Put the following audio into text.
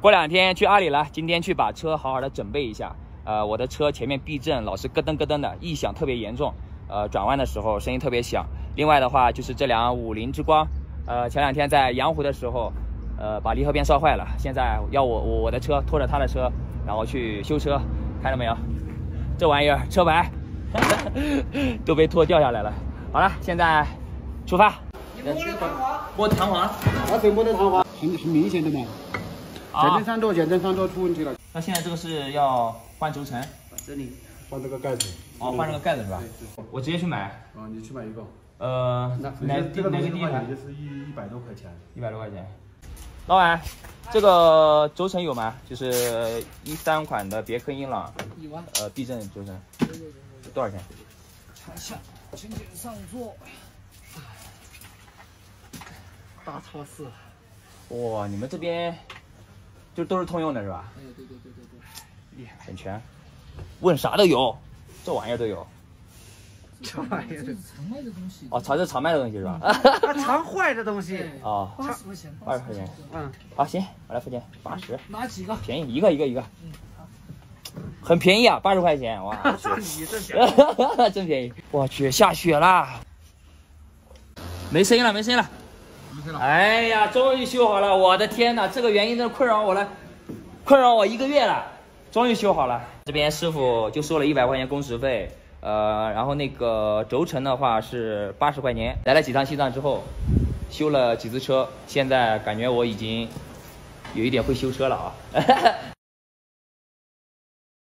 过2天去阿里了，今天去把车好好的整备一下。我的车前面避震老是咯噔咯噔的，异响特别严重。转弯的时候声音特别响。另外的话就是这辆50之光，前2天在阳湖的时候，把离合片烧坏了，现在要我的车拖着他的车，然后去修车，看到没有？这玩意儿车牌都被拖掉下来了。好了，现在出发。摸弹簧，那谁摸的弹簧？很明显的嘛。减震上舵出问题了。那现在这个是要换轴承，这里换这个盖子。哦，换这个盖子是吧？我直接去买。啊，你去买一个。哪个地方？就是100多块钱。100多块钱。老板，这个轴承有吗？就是13款的别克英朗。有啊。避震轴承。多少钱？看一下，请点上座。大超市。哇，你们这边就都是通用的是吧？哎，对，厉害，很全，问啥都有，这玩意儿都有。这玩意儿是常卖的东西。哦，它是常卖的东西是吧？常坏的东西。哦，80块钱。20块钱。好，行，我来付钱，80。拿几个？便宜，一个。好。很便宜啊，80块钱，哇！你这便宜，真便宜。我去，下雪啦！没声音了。哎呀，终于修好了！我的天哪，这个原因真的困扰我1个月了，终于修好了。这边师傅就收了100块钱工时费，然后那个轴承的话是80块钱。来了几趟西藏之后，修了几次车，现在感觉我已经有一点会修车了啊。